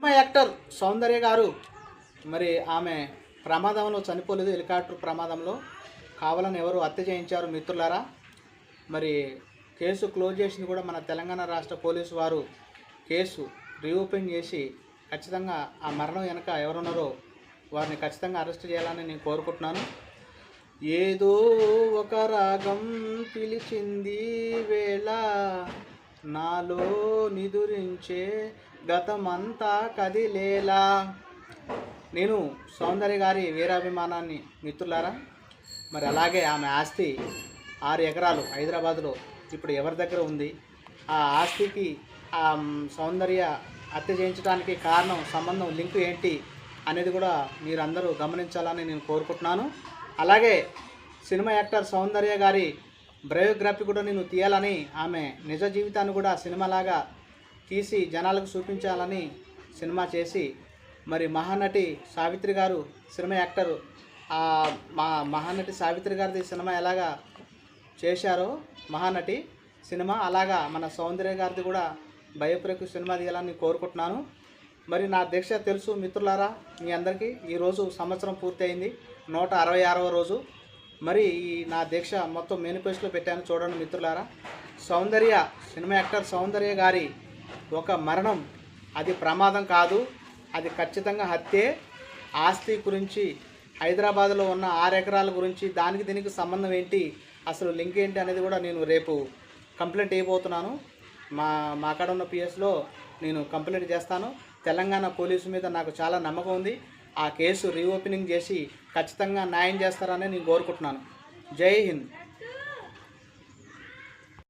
Actor సౌందర్య గారు మరి ఆమె ప్రమాదంలో చనిపోలేదు. హెలికాప్టర్ ప్రమాదంలో కావాలని ఎవరు హత్య చేయించారు మిత్రులారా. మరి కేసు క్లోజ్ చేసింది కూడా మన తెలంగాణ రాష్ట్ర పోలీసు వారు కేసు రీఓపెన్ చేసి ఖచ్చితంగా ఆ మరణం వెనక ఎవరున్నారో వారిని ఖచ్చితంగా అరెస్ట్ చేయాలని నేను కోరుకుంటున్నాను. ఏదో ఒక రాగం పిలిచింది వేళ నాలో నిదురించే గతమంతా కదిలేలా. నేను సౌందర్య గారి వీరాభిమానాన్ని మిత్రులారా. మరి అలాగే ఆమె ఆస్తి 6 ఎకరాలు హైదరాబాదులో ఇప్పుడు ఎవరి దగ్గర ఉంది? ఆ ఆస్తికి ఆ సౌందర్య హత్య చేయించడానికి కారణం, సంబంధం, లింకు ఏంటి అనేది కూడా మీరందరూ గమనించాలని నేను కోరుకుంటున్నాను. అలాగే సినిమా యాక్టర్ సౌందర్య గారి బయోగ్రఫీ కూడా నేను తీయాలని, ఆమె నిజ జీవితాన్ని కూడా సినిమాలాగా తీసి జనాలకు చూపించాలని సినిమా చేసి మరి మహానటి సావిత్రి గారు సినిమా యాక్టరు మహానటి సావిత్రి గారిది సినిమా ఎలాగా చేశారో మహానటి సినిమా, అలాగా మన సౌందర్య గారిది కూడా బయోపిక్ సినిమా తీయాలని కోరుకుంటున్నాను. మరి నా దీక్ష తెలుసు మిత్రులారా మీ అందరికీ. ఈరోజు సంవత్సరం పూర్తయింది, 166వ రోజు. మరి ఈ నా దీక్ష మొత్తం మేనిఫెస్టోలో పెట్టాను, చూడండి మిత్రులారా. సౌందర్య సినిమా యాక్టర్ సౌందర్య గారి ఒక మరణం అది ప్రమాదం కాదు, అది ఖచ్చితంగా హత్యే. ఆస్తి గురించి, హైదరాబాద్లో ఉన్న 6 ఎకరాల గురించి, దానికి దీనికి సంబంధం ఏంటి, అసలు లింక్ ఏంటి అనేది కూడా నేను రేపు కంప్లైంట్ ఇవ్వబోతున్నాను. మా కాడ ఉన్న పిఎస్లో నేను కంప్లైంట్ చేస్తాను. తెలంగాణ పోలీసు మీద నాకు చాలా నమ్మకం ఉంది. ఆ కేసు రీఓపెనింగ్ చేసి ఖచ్చితంగా న్యాయం చేస్తారని నేను కోరుకుంటున్నాను. జై హింద్.